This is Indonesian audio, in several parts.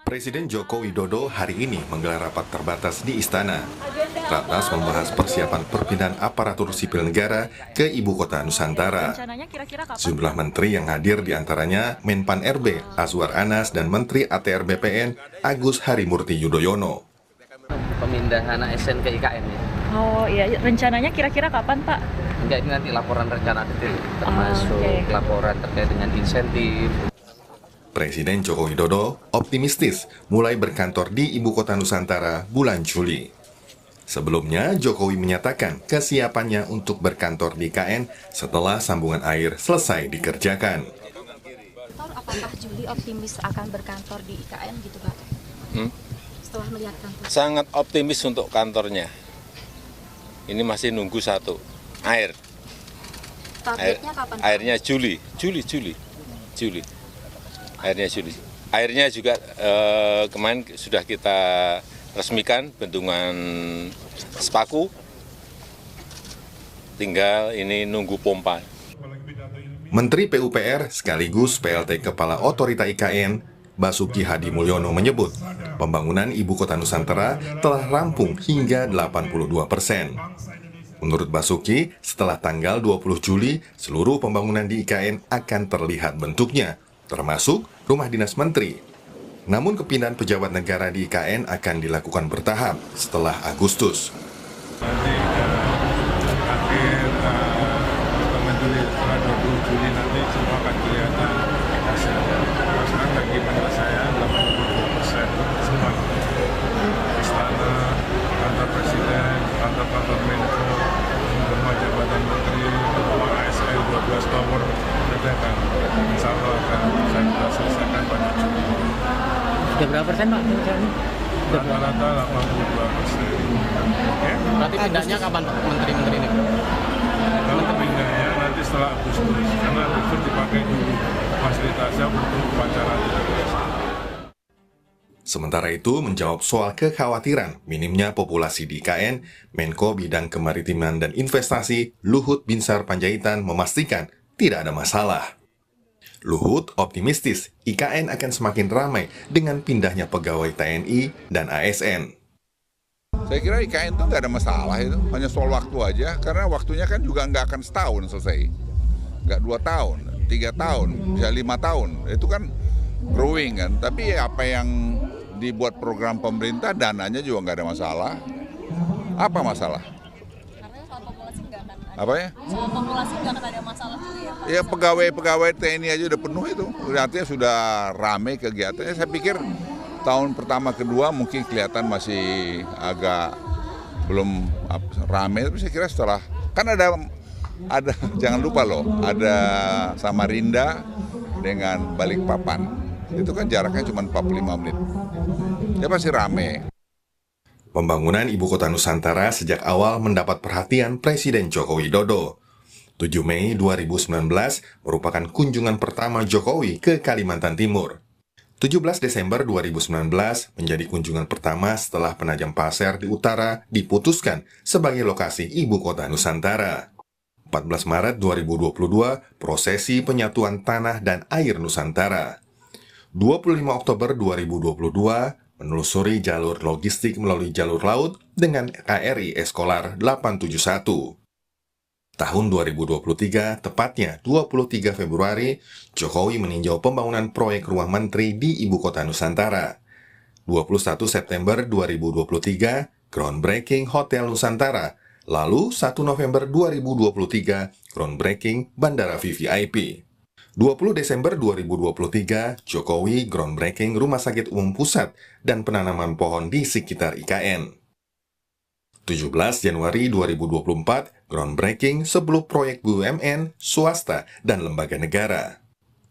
Presiden Joko Widodo hari ini menggelar rapat terbatas di Istana. Ratas membahas persiapan perpindahan aparatur sipil negara ke Ibu Kota Nusantara. Sejumlah menteri yang hadir diantaranya Menpan RB Azwar Anas dan Menteri ATR BPN Agus Harimurti Yudhoyono. Pemindahan ASN ke IKN ya. Oh iya, rencananya kira-kira kapan Pak? Enggak, ini nanti laporan rencana detail, termasuk laporan terkait dengan insentif. Presiden Joko Widodo optimistis mulai berkantor di Ibu Kota Nusantara bulan Juli. Sebelumnya, Jokowi menyatakan kesiapannya untuk berkantor di IKN setelah sambungan air selesai dikerjakan. Apakah Juli optimis akan berkantor di IKN gitu Pak? Setelah melihat kantor. Sangat optimis untuk kantornya. Ini masih nunggu satu, air. Targetnya kapan? Airnya Juli. Airnya Juli. Airnya juga kemarin sudah kita resmikan bendungan Sepaku. Tinggal ini nunggu pompa. Menteri PUPR sekaligus PLT Kepala Otorita IKN, Basuki Hadi Mulyono menyebut pembangunan Ibu Kota Nusantara telah rampung hingga 82%. Menurut Basuki, setelah tanggal 20 Juli, seluruh pembangunan di IKN akan terlihat bentuknya, termasuk rumah dinas menteri. Namun kepindahan pejabat negara di IKN akan dilakukan bertahap setelah Agustus. Nanti akhir pertengahan Juli, setelah 20 Juli nanti semua akan kelihatan hasilnya. Sekarang bagi menurut saya 82% semua istana, kantor presiden, kantor Menko, rumah jabatan menteri, rumah ASN 12 tower, kita akan insya Allah akan saya selesaikan pada Juli. Sudah berapa persen Pak? Rata-rata 82%. Oke? Berarti pindahnya kapan Pak, menteri-menteri ini? Kalau pindahnya nanti setelah Agustus, karena Agustus dipakai dulu fasilitasnya untuk upacara 17. Sementara itu, menjawab soal kekhawatiran minimnya populasi di IKN, Menko Bidang Kemaritiman dan Investasi Luhut Binsar Panjaitan memastikan tidak ada masalah. Luhut optimistis IKN akan semakin ramai dengan pindahnya pegawai TNI dan ASN. Saya kira IKN itu nggak ada masalah itu, hanya soal waktu aja, karena waktunya kan juga nggak akan setahun selesai. Nggak 2 tahun, 3 tahun, bisa 5 tahun, itu kan growing kan. Tapi apa yang dibuat program pemerintah, dananya juga nggak ada masalah. Apa masalah? Karena soal populasi nggak akan ada. Apa ya? Soal populasi nggak akan ada masalah juga ya Pak? Ya pegawai TNI aja udah penuh itu, artinya sudah ramai kegiatannya. Saya pikir tahun pertama kedua mungkin kelihatan masih agak belum ramai, tapi saya kira setelah kan ada jangan lupa loh, ada Samarinda dengan Balikpapan. Itu kan jaraknya cuma 45 menit. Ya pasti rame. Pembangunan Ibu Kota Nusantara sejak awal mendapat perhatian Presiden Joko Widodo. 7 Mei 2019 merupakan kunjungan pertama Jokowi ke Kalimantan Timur. 17 Desember 2019 menjadi kunjungan pertama setelah Penajam Pasir di utara diputuskan sebagai lokasi Ibu Kota Nusantara. 14 Maret 2022, prosesi penyatuan tanah dan air Nusantara. 25 Oktober 2022, menelusuri jalur logistik melalui jalur laut dengan KRI Eskolar 871. Tahun 2023, tepatnya 23 Februari, Jokowi meninjau pembangunan proyek rumah menteri di Ibu Kota Nusantara. 21 September 2023, groundbreaking Hotel Nusantara. Lalu 1 November 2023, groundbreaking Bandara VVIP. 20 Desember 2023, Jokowi groundbreaking Rumah Sakit Umum Pusat dan penanaman pohon di sekitar IKN. 17 Januari 2024, groundbreaking 10 proyek BUMN, swasta, dan lembaga negara.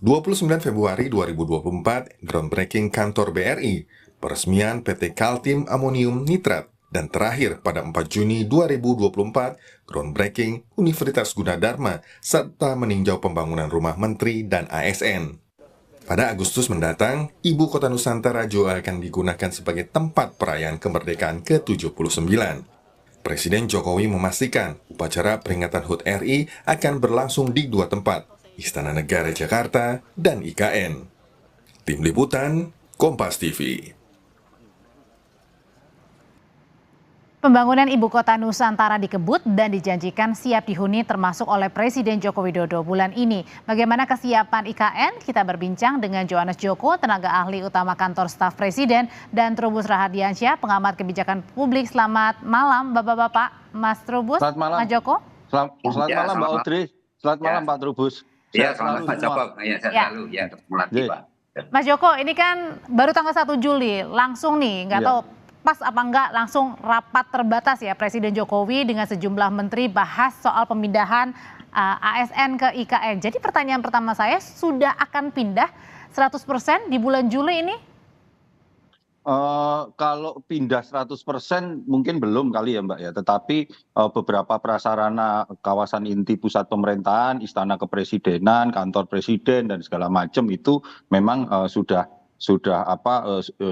29 Februari 2024, groundbreaking kantor BRI, peresmian PT Kaltim Amonium Nitrat, dan terakhir pada 4 Juni 2024, groundbreaking Universitas Gunadarma, serta meninjau pembangunan rumah menteri dan ASN. Pada Agustus mendatang, Ibu Kota Nusantara juga akan digunakan sebagai tempat perayaan kemerdekaan ke-79. Presiden Jokowi memastikan upacara peringatan HUT RI akan berlangsung di 2 tempat, Istana Negara Jakarta dan IKN. Tim Liputan, Kompas TV. Pembangunan Ibu Kota Nusantara dikebut dan dijanjikan siap dihuni termasuk oleh Presiden Joko Widodo bulan ini. Bagaimana kesiapan IKN? Kita berbincang dengan Johannes Joko, tenaga ahli utama kantor staf Presiden, dan Trubus Rahadiansyah, pengamat kebijakan publik. Selamat malam Bapak-Bapak, Mas Trubus, Mas Joko. Selamat malam Mbak Audrey, selamat malam Pak Trubus. Iya, selamat Pak Joko. Iya, saya selalu ketemu lagi Pak. Mas Joko, ini kan baru tanggal 1 Juli, langsung nih, nggak tahu pas apa enggak langsung rapat terbatas ya Presiden Jokowi dengan sejumlah menteri bahas soal pemindahan ASN ke IKN. Jadi pertanyaan pertama saya, sudah akan pindah 100% di bulan Juli ini? Kalau pindah 100% mungkin belum kali ya Mbak ya, tetapi beberapa prasarana kawasan inti pusat pemerintahan, istana kepresidenan, kantor presiden dan segala macam itu memang sudah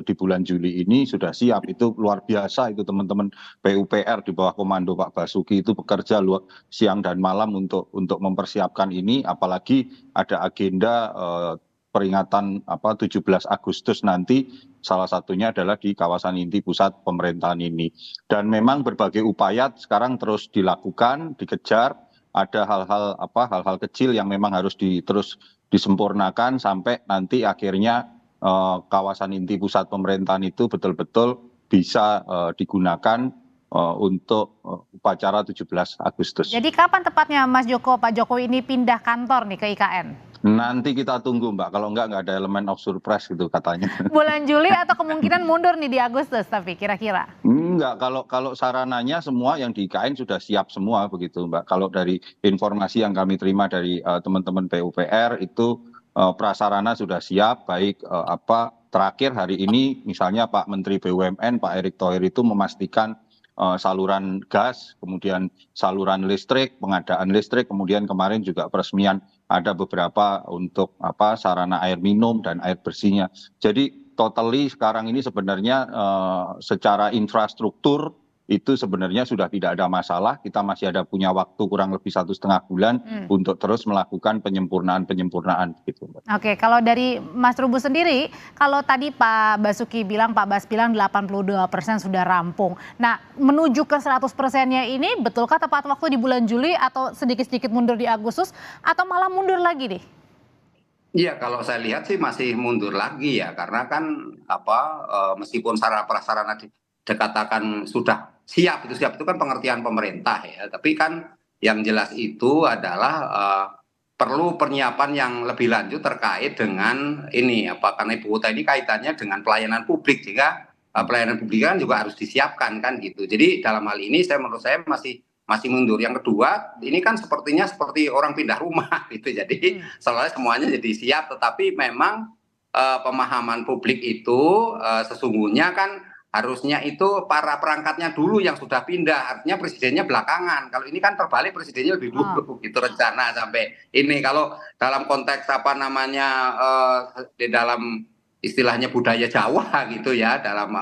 di bulan Juli ini sudah siap. Itu luar biasa, itu teman-teman PUPR di bawah komando Pak Basuki itu bekerja siang dan malam untuk mempersiapkan ini, apalagi ada agenda peringatan 17 Agustus nanti, salah satunya adalah di kawasan inti pusat pemerintahan ini. Dan memang berbagai upaya sekarang terus dilakukan, dikejar. Ada hal-hal kecil yang memang harus terus disempurnakan sampai nanti akhirnya kawasan inti pusat pemerintahan itu betul-betul bisa digunakan untuk upacara 17 Agustus. Jadi kapan tepatnya Mas Joko, Pak Jokowi ini pindah kantor nih ke IKN? Nanti kita tunggu Mbak, kalau nggak ada elemen of surprise gitu katanya. Bulan Juli atau kemungkinan mundur nih di Agustus tapi kira-kira? Enggak, kalau sarananya semua yang di IKN sudah siap semua begitu Mbak. Kalau dari informasi yang kami terima dari teman-teman PUPR itu prasarana sudah siap, baik terakhir hari ini misalnya Pak Menteri BUMN Pak Erick Thohir itu memastikan saluran gas, kemudian saluran listrik, pengadaan listrik, kemudian kemarin juga peresmian ada beberapa untuk sarana air minum dan air bersihnya. Jadi totally sekarang ini sebenarnya secara infrastruktur itu sebenarnya sudah tidak ada masalah. Kita masih ada punya waktu kurang lebih 1,5 bulan untuk terus melakukan penyempurnaan gitu. Oke, kalau dari Mas Trubus sendiri, kalau tadi Pak Basuki bilang, Pak Bas bilang 82% sudah rampung. Nah, menuju ke 100%-nya ini betulkah tepat waktu di bulan Juli atau sedikit-sedikit mundur di Agustus atau malah mundur lagi nih? Iya, kalau saya lihat sih masih mundur lagi ya, karena kan meskipun sarana prasarana dikatakan sudah siap itu kan pengertian pemerintah ya, tapi kan yang jelas itu adalah perlu penyiapan yang lebih lanjut terkait dengan ini karena ibu kota ini kaitannya dengan pelayanan publik, sehingga pelayanan publik kan juga harus disiapkan kan gitu. Jadi dalam hal ini menurut saya masih mundur. Yang kedua, ini kan sepertinya seperti orang pindah rumah gitu, jadi semuanya jadi siap, tetapi memang pemahaman publik itu sesungguhnya kan harusnya itu para perangkatnya dulu yang sudah pindah, artinya presidennya belakangan. Kalau ini kan terbalik, presidennya lebih dulu gitu rencana sampai ini. Kalau dalam konteks di dalam istilahnya budaya Jawa gitu ya, dalam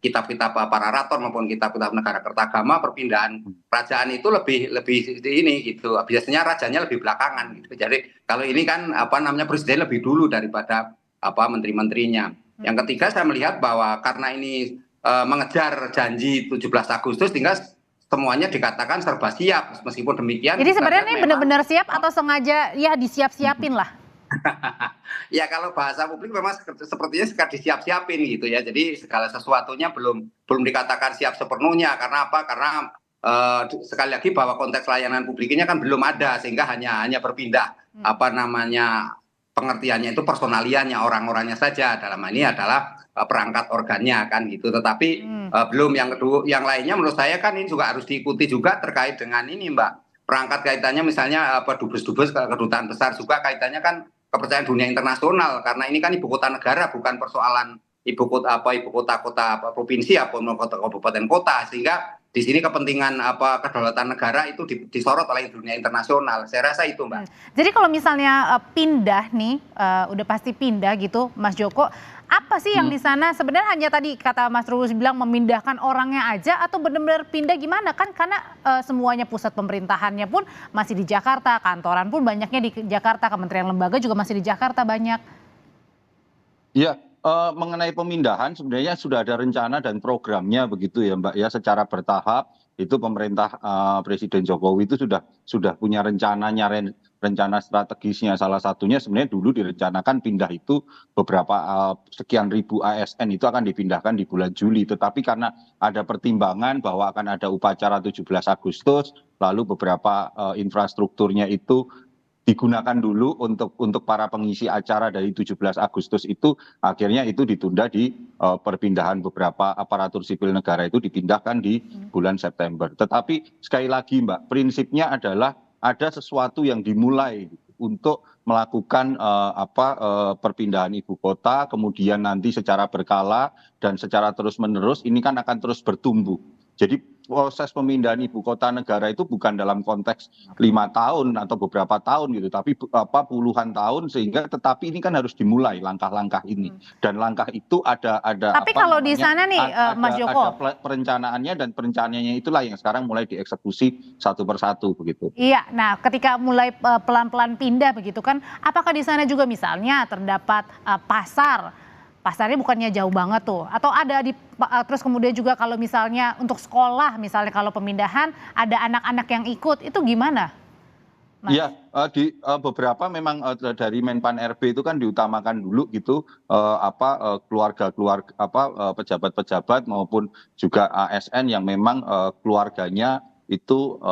kitab-kitab para raton maupun kitab-kitab negara kertagama, perpindahan kerajaan itu lebih ini gitu. Biasanya rajanya lebih belakangan gitu. Jadi kalau ini kan presiden lebih dulu daripada menteri-menterinya. Yang ketiga, saya melihat bahwa karena ini mengejar janji 17 Agustus sehingga semuanya dikatakan serba siap. Meskipun demikian, jadi sebenarnya ini benar-benar siap atau sengaja ya disiap-siapin lah? Ya kalau bahasa publik memang sepertinya sekedar disiap-siapin gitu ya. Jadi segala sesuatunya belum dikatakan siap sepenuhnya. Karena apa? Karena sekali lagi bahwa konteks layanan publiknya kan belum ada, sehingga hanya berpindah pengertiannya itu personaliannya, orang-orangnya saja. Dalam ini adalah perangkat organnya kan gitu. Tetapi belum yang kedua, yang lainnya menurut saya kan ini juga harus diikuti juga terkait dengan ini Mbak. Perangkat kaitannya misalnya dubes-dubes kedutaan besar juga kaitannya kan kepercayaan dunia internasional, karena ini kan ibu kota negara, bukan persoalan ibu kota provinsi ataupun kabupaten kota, sehingga di sini kepentingan kedaulatan negara itu disorot oleh dunia internasional. Saya rasa itu Mbak. Jadi kalau misalnya pindah nih, udah pasti pindah gitu Mas Joko, apa sih yang di sana sebenarnya hanya tadi kata Mas Trubus bilang memindahkan orangnya aja atau benar-benar pindah gimana kan, karena semuanya pusat pemerintahannya pun masih di Jakarta, kantoran pun banyaknya di Jakarta, kementerian lembaga juga masih di Jakarta banyak. Iya, mengenai pemindahan sebenarnya sudah ada rencana dan programnya begitu ya Mbak ya, secara bertahap itu pemerintah Presiden Jokowi itu sudah punya rencananya, rencana strategisnya. Salah satunya sebenarnya dulu direncanakan pindah itu beberapa sekian ribu ASN itu akan dipindahkan di bulan Juli, tetapi karena ada pertimbangan bahwa akan ada upacara 17 Agustus, lalu beberapa infrastrukturnya itu digunakan dulu untuk para pengisi acara dari 17 Agustus itu, akhirnya itu ditunda di perpindahan beberapa aparatur sipil negara itu dipindahkan di bulan September. Tetapi sekali lagi Mbak, prinsipnya adalah ada sesuatu yang dimulai untuk melakukan perpindahan ibu kota, kemudian nanti secara berkala dan secara terus-menerus ini kan akan terus bertumbuh. Jadi proses pemindahan ibu kota negara itu bukan dalam konteks 5 tahun atau beberapa tahun gitu, tapi puluhan tahun, sehingga tetapi ini kan harus dimulai langkah-langkah ini, dan langkah itu ada. Tapi kalau di sana nih, Mas Joko, ada perencanaannya, dan perencanaannya itulah yang sekarang mulai dieksekusi satu persatu begitu. Iya, nah ketika mulai pelan-pelan pindah begitu kan, apakah di sana juga misalnya terdapat pasarnya bukannya jauh banget tuh, atau ada terus kemudian juga kalau misalnya untuk sekolah, misalnya kalau pemindahan ada anak-anak yang ikut, itu gimana? Iya, di beberapa memang dari Menpan RB itu kan diutamakan dulu gitu, keluarga-keluarga pejabat-pejabat maupun juga ASN yang memang keluarganya itu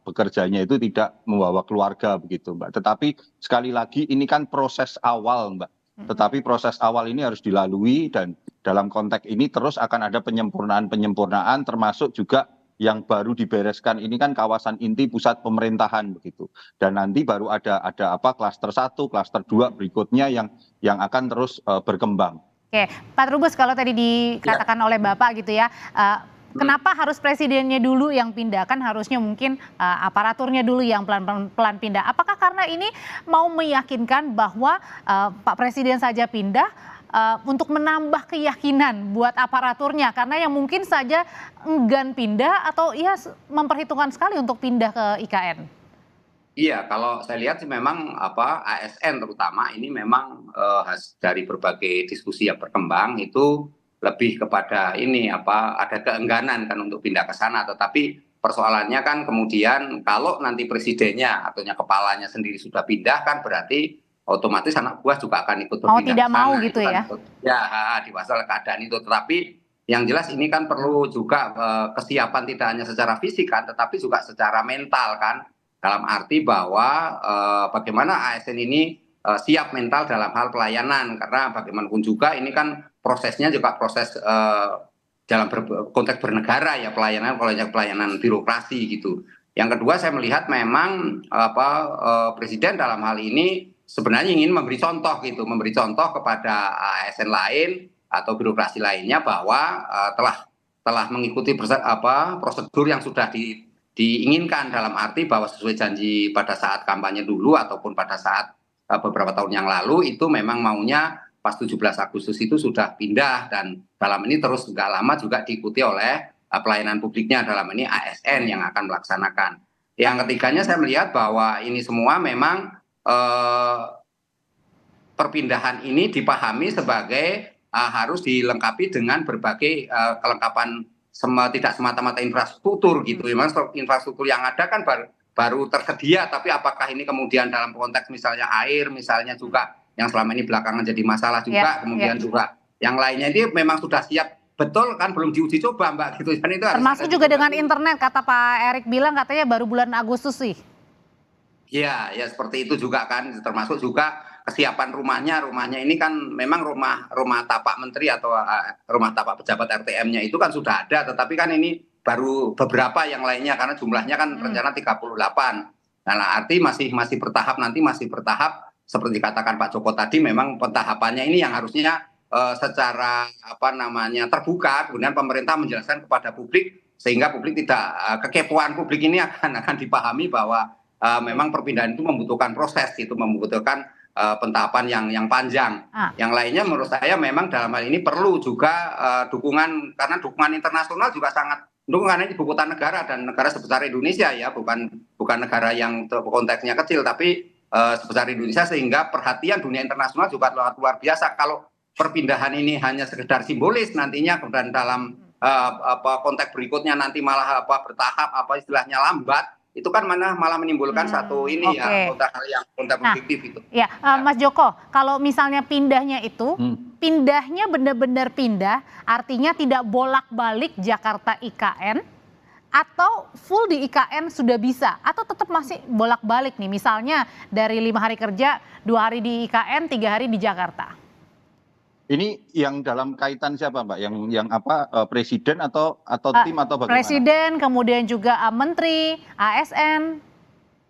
bekerjanya itu tidak membawa keluarga begitu Mbak. Tetapi sekali lagi ini kan proses awal Mbak. Tetapi proses awal ini harus dilalui, dan dalam konteks ini terus akan ada penyempurnaan termasuk juga yang baru dibereskan ini kan kawasan inti pusat pemerintahan begitu. Dan nanti baru ada klaster 1, klaster 2 berikutnya yang akan terus berkembang. Oke, Pak Trubus, kalau tadi dikatakan oleh Bapak gitu ya, kenapa harus presidennya dulu yang pindah? Kan harusnya mungkin aparaturnya dulu yang pelan-pelan pindah. Apakah karena ini mau meyakinkan bahwa Pak Presiden saja pindah untuk menambah keyakinan buat aparaturnya? Karena yang mungkin saja enggan pindah atau ya memperhitungkan sekali untuk pindah ke IKN. Iya, kalau saya lihat sih memang ASN terutama ini memang dari berbagai diskusi yang berkembang itu lebih kepada ini ada keengganan kan untuk pindah ke sana, tetapi persoalannya kan kemudian kalau nanti presidennya atau kepalanya sendiri sudah pindah kan berarti otomatis anak buah juga akan ikut berpindah tidak ke sana. mau gitu ya? Ya, di pasal keadaan itu. Tetapi yang jelas ini kan perlu juga kesiapan tidak hanya secara fisik kan, tetapi juga secara mental kan, dalam arti bahwa bagaimana ASN ini siap mental dalam hal pelayanan, karena bagaimanapun juga ini kan prosesnya juga proses dalam konteks bernegara ya, pelayanan birokrasi gitu. Yang kedua saya melihat memang presiden dalam hal ini sebenarnya ingin memberi contoh kepada ASN lain atau birokrasi lainnya bahwa telah mengikuti prosedur yang sudah diinginkan, dalam arti bahwa sesuai janji pada saat kampanye dulu ataupun pada saat beberapa tahun yang lalu itu memang maunya pas 17 Agustus itu sudah pindah, dan dalam ini terus nggak lama juga diikuti oleh pelayanan publiknya, dalam ini ASN yang akan melaksanakan. Yang ketiganya saya melihat bahwa ini semua memang perpindahan ini dipahami sebagai harus dilengkapi dengan berbagai kelengkapan, tidak semata-mata infrastruktur gitu. Memang infrastruktur yang ada kan baru tersedia, tapi apakah ini kemudian dalam konteks misalnya air, misalnya juga yang selama ini belakangan jadi masalah juga, kemudian juga yang lainnya ini memang sudah siap betul kan, belum diuji coba Mbak gitu. Dan itu termasuk juga dengan internet, kata Pak Erik bilang katanya baru bulan Agustus sih. Iya, ya seperti itu juga kan, termasuk juga kesiapan rumahnya ini kan memang rumah tapak menteri atau rumah tapak pejabat RTM-nya itu kan sudah ada, tetapi kan ini baru beberapa yang lainnya karena jumlahnya kan rencana 38. Nah, arti masih bertahap seperti katakan Pak Joko tadi, memang pentahapannya ini yang harusnya secara terbuka, kemudian pemerintah menjelaskan kepada publik sehingga publik tidak kekepoan publik ini akan dipahami bahwa memang perpindahan itu membutuhkan proses, itu membutuhkan pentahapan yang panjang. Yang lainnya menurut saya memang dalam hal ini perlu juga dukungan, karena dukungan internasional juga sangat mendukung, karena ini ibu kota negara dan negara sebesar Indonesia ya, bukan negara yang konteksnya kecil, tapi sebesar Indonesia, sehingga perhatian dunia internasional juga luar biasa. perpindahan ini hanya sekedar simbolis nantinya, kemudian dalam konteks berikutnya nanti malah bertahap istilahnya lambat, itu kan malah menimbulkan satu ini ya hal yang kontraproduktif itu. Ya, Mas Joko, kalau misalnya pindahnya itu, pindahnya benar-benar pindah, artinya tidak bolak-balik Jakarta IKN, atau full di IKN sudah bisa, atau tetap masih bolak-balik nih, misalnya dari 5 hari kerja, 2 hari di IKN, 3 hari di Jakarta. Ini yang dalam kaitan siapa, Mbak? Yang presiden atau tim atau bagaimana? Presiden, kemudian juga menteri, ASN.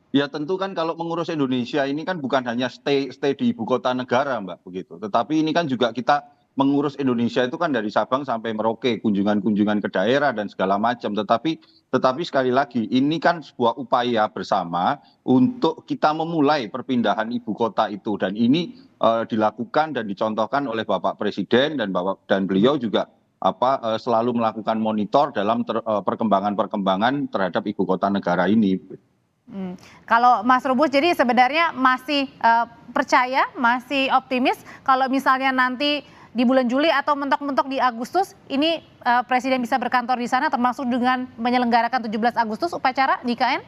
Ya tentu kan kalau mengurus Indonesia ini kan bukan hanya stay di ibu kota negara, Mbak, begitu. Tetapi ini kan juga kita mengurus Indonesia itu kan dari Sabang sampai Merauke, kunjungan-kunjungan ke daerah dan segala macam. Tetapi sekali lagi ini kan sebuah upaya bersama untuk kita memulai perpindahan ibu kota itu, dan ini dilakukan dan dicontohkan oleh Bapak Presiden dan beliau juga selalu melakukan monitor dalam perkembangan terhadap ibu kota negara ini. Kalau Mas Trubus jadi sebenarnya masih percaya, masih optimis kalau misalnya nanti di bulan Juli atau mentok-mentok di Agustus ini Presiden bisa berkantor di sana, termasuk dengan menyelenggarakan 17 Agustus upacara di IKN?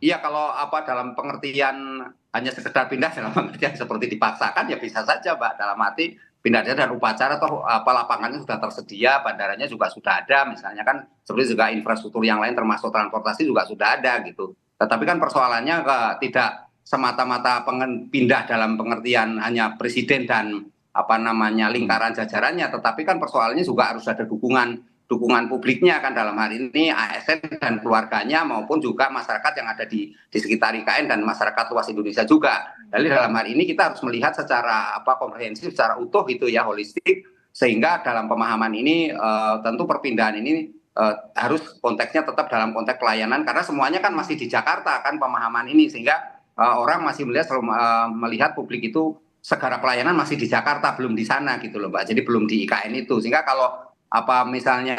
Iya, kalau dalam pengertian hanya sekedar pindah dalam pengertian seperti dipaksakan ya bisa saja, Mbak, dalam arti pindahnya dan upacara atau lapangannya sudah tersedia, bandaranya juga sudah ada, misalnya kan seperti juga infrastruktur yang lain termasuk transportasi juga sudah ada gitu. Tetapi kan persoalannya tidak semata-mata pindah dalam pengertian hanya presiden dan lingkaran jajarannya, tetapi kan persoalannya juga harus ada dukungan publiknya kan, dalam hal ini ASN dan keluarganya maupun juga masyarakat yang ada di sekitar IKN dan masyarakat luas Indonesia juga. Jadi dalam hal ini kita harus melihat secara komprehensif, secara utuh gitu ya, holistik, sehingga dalam pemahaman ini tentu perpindahan ini harus konteksnya tetap dalam konteks pelayanan, karena semuanya kan masih di Jakarta kan pemahaman ini, sehingga orang masih melihat publik itu segala pelayanan masih di Jakarta, belum di sana gitu loh, Mbak. Jadi belum di IKN itu, sehingga kalau misalnya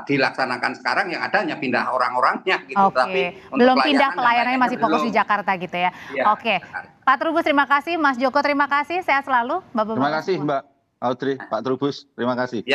dilaksanakan sekarang yang ada hanya pindah orang-orangnya gitu. Tapi belum pindah pelayanannya masih fokus di Jakarta gitu ya. Oke. Pak Trubus terima kasih, Mas Joko terima kasih, sehat selalu, Bapak-bapak. Terima kasih Mbak Audrey, Pak Trubus, terima kasih.